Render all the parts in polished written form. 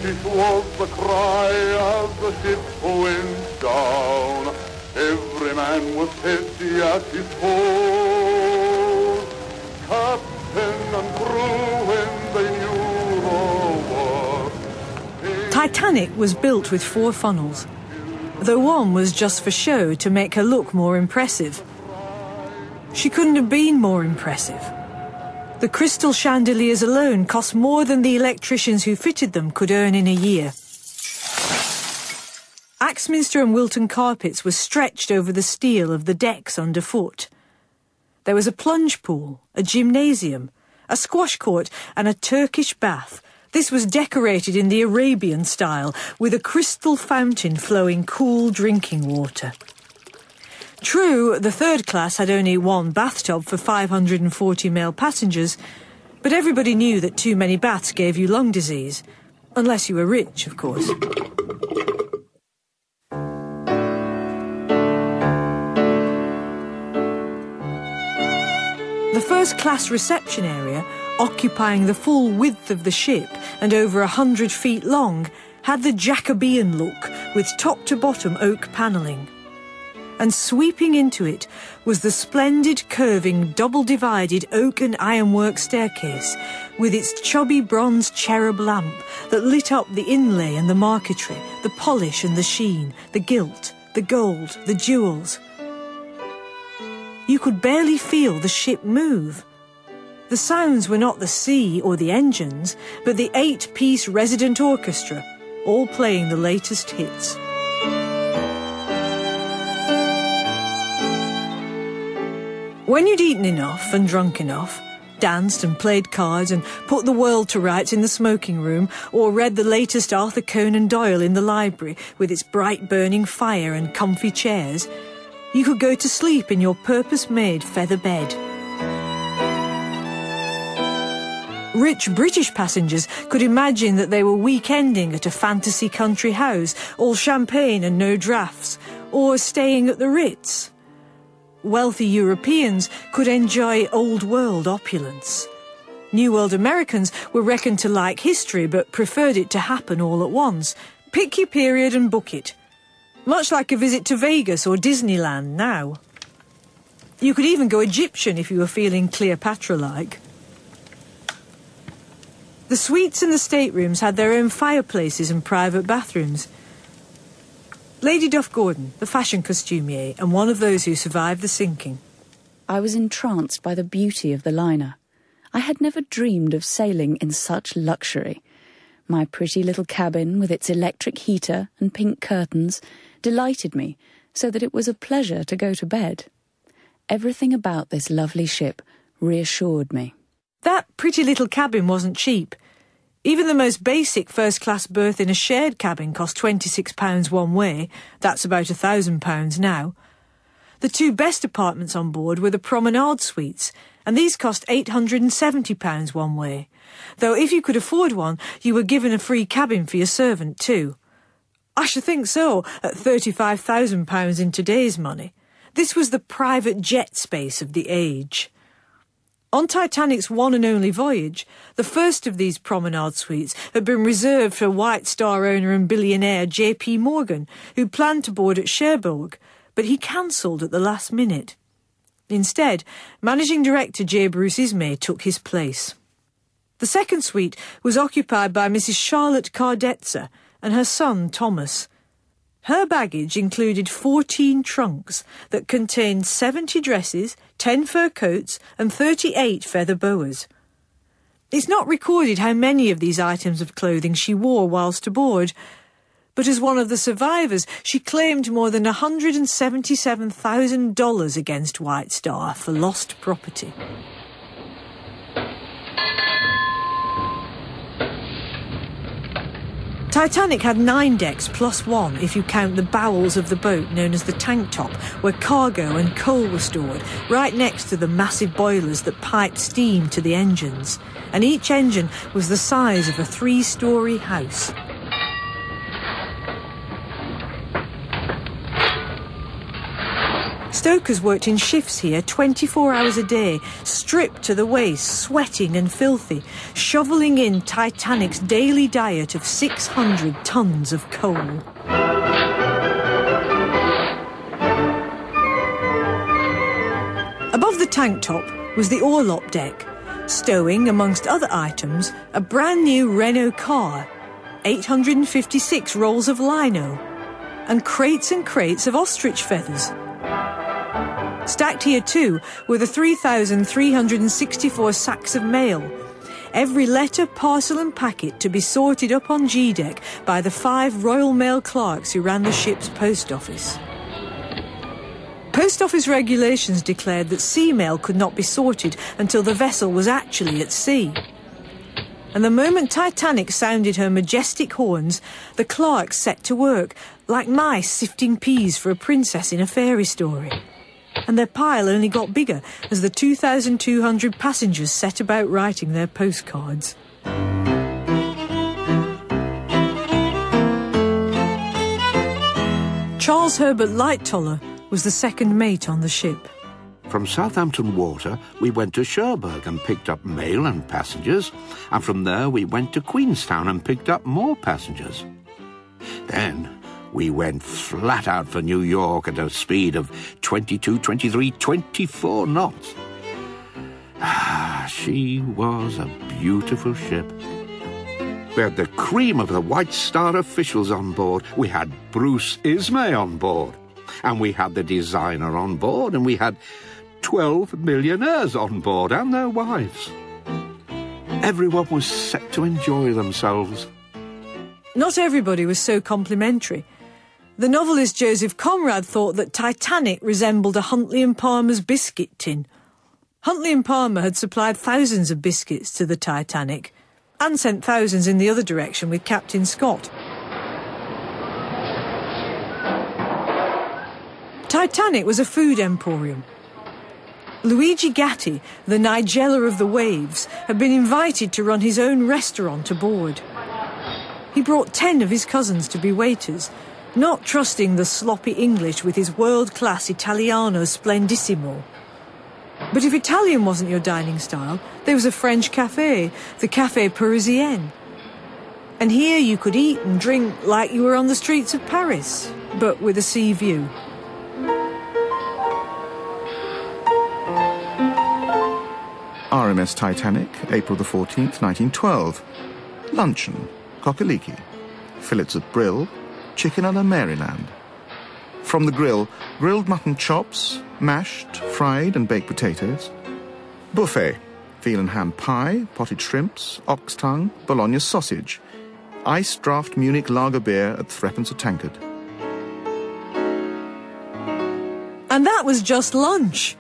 British was the cry as the ship went down. Every man was heady at his post. Captain and crew when they knew the war. Titanic was built with 4 funnels, though one was just for show to make her look more impressive. She couldn't have been more impressive. The crystal chandeliers alone cost more than the electricians who fitted them could earn in a year. Axminster and Wilton carpets were stretched over the steel of the decks underfoot. There was a plunge pool, a gymnasium, a squash court and a Turkish bath. This was decorated in the Arabian style, with a crystal fountain flowing cool drinking water. True, the third class had only 1 bathtub for 540 male passengers, but everybody knew that too many baths gave you lung disease. Unless you were rich, of course. The first-class reception area, occupying the full width of the ship and over 100 feet long, had the Jacobean look with top-to-bottom oak panelling. And sweeping into it was the splendid curving double-divided oak and ironwork staircase with its chubby bronze cherub lamp that lit up the inlay and the marquetry, the polish and the sheen, the gilt, the gold, the jewels. You could barely feel the ship move. The sounds were not the sea or the engines, but the 8-piece resident orchestra, all playing the latest hits. When you'd eaten enough and drunk enough, danced and played cards and put the world to rights in the smoking room, or read the latest Arthur Conan Doyle in the library with its bright burning fire and comfy chairs, you could go to sleep in your purpose-made feather bed. Rich British passengers could imagine that they were weekending at a fantasy country house, all champagne and no draughts, or staying at the Ritz. Wealthy Europeans could enjoy old-world opulence. New World Americans were reckoned to like history but preferred it to happen all at once. Pick your period and book it. Much like a visit to Vegas or Disneyland now. You could even go Egyptian if you were feeling Cleopatra-like. The suites and the staterooms had their own fireplaces and private bathrooms. Lady Duff Gordon, the fashion costumier, and one of those who survived the sinking. I was entranced by the beauty of the liner. I had never dreamed of sailing in such luxury. My pretty little cabin, with its electric heater and pink curtains, delighted me, so that it was a pleasure to go to bed. Everything about this lovely ship reassured me. That pretty little cabin wasn't cheap. Even the most basic first-class berth in a shared cabin cost £26 one way. That's about £1,000 now. The 2 best apartments on board were the promenade suites, and these cost £870 one way. Though if you could afford one, you were given a free cabin for your servant too. I should think so, at £35,000 in today's money. This was the private jet space of the age. On Titanic's one and only voyage, the first of these promenade suites had been reserved for White Star owner and billionaire J.P. Morgan, who planned to board at Cherbourg, but he cancelled at the last minute. Instead, managing director J. Bruce Ismay took his place. The second suite was occupied by Mrs. Charlotte Cardetza and her son Thomas. Her baggage included 14 trunks that contained 70 dresses, 10 fur coats and 38 feather boas. It's not recorded how many of these items of clothing she wore whilst aboard, but as one of the survivors, she claimed more than $177,000 against White Star for lost property. Titanic had 9 decks plus 1 if you count the bowels of the boat known as the tank top, where cargo and coal were stored, right next to the massive boilers that piped steam to the engines. And each engine was the size of a 3-storey house. Stokers worked in shifts here 24 hours a day, stripped to the waist, sweating and filthy, shovelling in Titanic's daily diet of 600 tons of coal. Above the tank top was the orlop deck, stowing, amongst other items, a brand new Renault car, 856 rolls of lino, and crates of ostrich feathers. Stacked here too were the 3,364 sacks of mail, every letter, parcel and packet to be sorted up on G-deck by the 5 Royal Mail clerks who ran the ship's post office. Post office regulations declared that sea mail could not be sorted until the vessel was actually at sea. And the moment Titanic sounded her majestic horns, the clerks set to work, like mice sifting peas for a princess in a fairy story. And their pile only got bigger as the 2,200 passengers set about writing their postcards. Charles Herbert Lightoller was the second mate on the ship. From Southampton Water, we went to Cherbourg and picked up mail and passengers, and from there we went to Queenstown and picked up more passengers. Then we went flat out for New York at a speed of 22, 23, 24 knots. She was a beautiful ship. We had the cream of the White Star officials on board. We had Bruce Ismay on board. And we had the designer on board, and we had 12 millionaires on board and their wives. Everyone was set to enjoy themselves. Not everybody was so complimentary. The novelist Joseph Conrad thought that Titanic resembled a Huntley and Palmer's biscuit tin. Huntley and Palmer had supplied thousands of biscuits to the Titanic and sent thousands in the other direction with Captain Scott. Titanic was a food emporium. Luigi Gatti, the Nigella of the waves, had been invited to run his own restaurant aboard. He brought 10 of his cousins to be waiters, not trusting the sloppy English with his world-class Italiano splendissimo. But if Italian wasn't your dining style, there was a French café, the Café Parisien. And here you could eat and drink like you were on the streets of Paris, but with a sea view. RMS Titanic, April the 14th, 1912. Luncheon, cockaliki. Fillets of brill, chicken a la Maryland. From the grill, grilled mutton chops, mashed, fried and baked potatoes. Buffet, veal and ham pie, potted shrimps, ox tongue, bologna sausage. Iced draft Munich lager beer at 3d a tankard. And that was just lunch.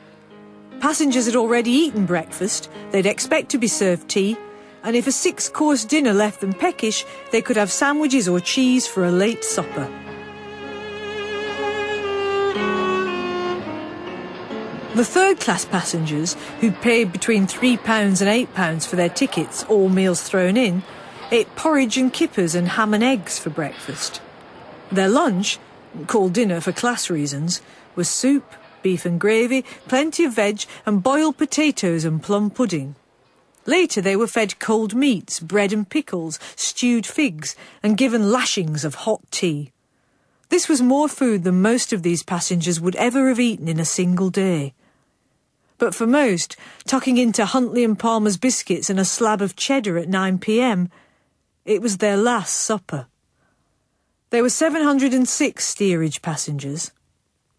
Passengers had already eaten breakfast, they'd expect to be served tea, and if a 6-course dinner left them peckish, they could have sandwiches or cheese for a late supper. The third-class passengers, who'd paid between £3 and £8 for their tickets, all meals thrown in, ate porridge and kippers and ham and eggs for breakfast. Their lunch, called dinner for class reasons, was soup, beef and gravy, plenty of veg, and boiled potatoes and plum pudding. Later they were fed cold meats, bread and pickles, stewed figs, and given lashings of hot tea. This was more food than most of these passengers would ever have eaten in a single day. But for most, tucking into Huntley and Palmer's biscuits and a slab of cheddar at 9 p.m, it was their last supper. There were 706 steerage passengers.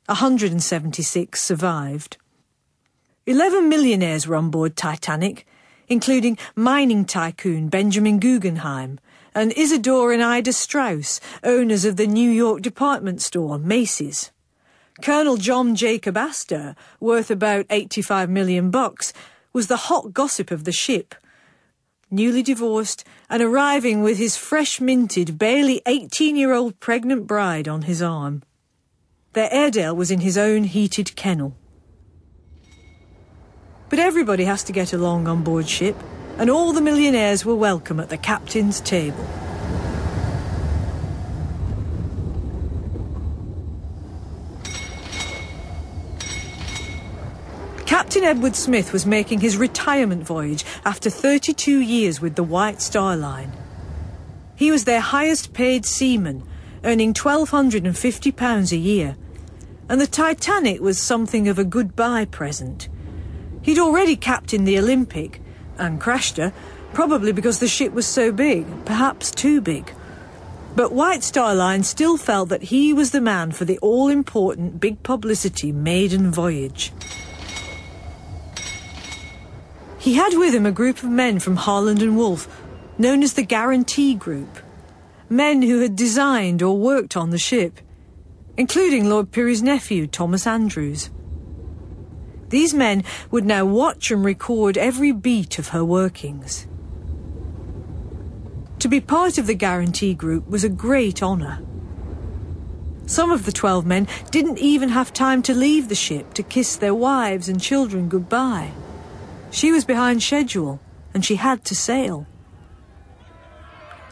176 survived. 11 millionaires were on board Titanic, including mining tycoon Benjamin Guggenheim and Isidore and Ida Strauss, owners of the New York department store Macy's. Colonel John Jacob Astor, worth about $85 million, was the hot gossip of the ship. Newly divorced and arriving with his fresh-minted, barely 18-year-old pregnant bride on his arm. Their Airedale was in his own heated kennel. But everybody has to get along on board ship, and all the millionaires were welcome at the captain's table. Captain Edward Smith was making his retirement voyage after 32 years with the White Star Line. He was their highest paid seaman, earning £1,250 a year, and the Titanic was something of a goodbye present. He'd already captained the Olympic, and crashed her, probably because the ship was so big, perhaps too big. But White Star Line still felt that he was the man for the all-important big publicity maiden voyage. He had with him a group of men from Harland and Wolff, known as the Guarantee Group, men who had designed or worked on the ship, including Lord Pirrie's nephew, Thomas Andrews. These men would now watch and record every beat of her workings. To be part of the Guarantee Group was a great honour. Some of the 12 men didn't even have time to leave the ship to kiss their wives and children goodbye. She was behind schedule, and she had to sail.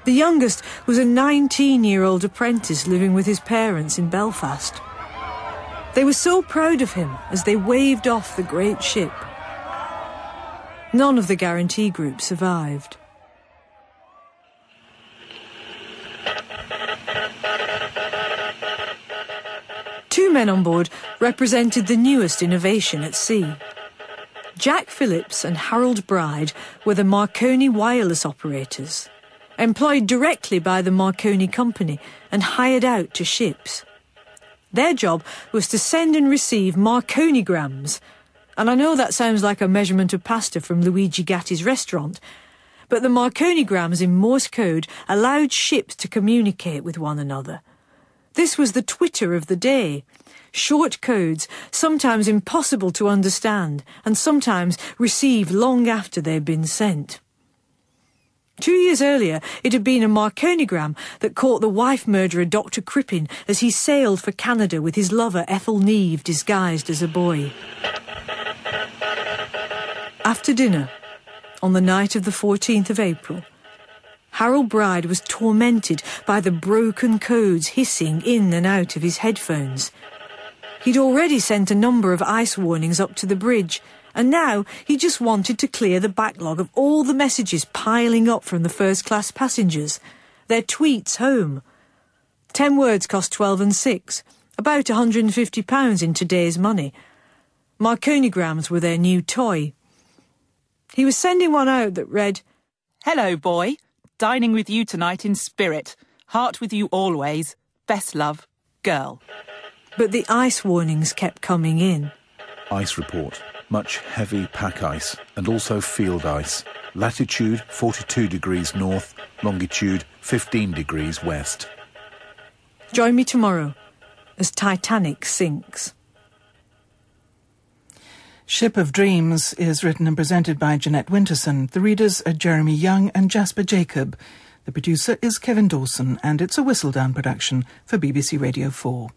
The youngest was a 19-year-old apprentice living with his parents in Belfast. They were so proud of him as they waved off the great ship. None of the Guarantee Group survived. Two men on board represented the newest innovation at sea. Jack Phillips and Harold Bride were the Marconi wireless operators, employed directly by the Marconi Company and hired out to ships. Their job was to send and receive Marconigrams, and I know that sounds like a measurement of pasta from Luigi Gatti's restaurant, but the Marconigrams in Morse code allowed ships to communicate with one another. This was the Twitter of the day. Short codes, sometimes impossible to understand, and sometimes received long after they'd been sent. 2 years earlier, it had been a Marconigram that caught the wife-murderer Dr. Crippen as he sailed for Canada with his lover Ethel Neve disguised as a boy. After dinner, on the night of the 14th of April, Harold Bride was tormented by the broken codes hissing in and out of his headphones. He'd already sent a number of ice warnings up to the bridge, and now he just wanted to clear the backlog of all the messages piling up from the first-class passengers, their tweets home. 10 words cost 12 and 6, about £150 in today's money. Marconigrams were their new toy. He was sending one out that read, "Hello, boy. Dining with you tonight in spirit. Heart with you always. Best love, girl." But the ice warnings kept coming in. Ice report. Much heavy pack ice and also field ice. Latitude 42 degrees north, longitude 15 degrees west. Join me tomorrow as Titanic sinks. Ship of Dreams is written and presented by Jeanette Winterson. The readers are Jeremy Young and Jasper Jacob. The producer is Kevin Dawson, and it's a Whistledown production for BBC Radio 4.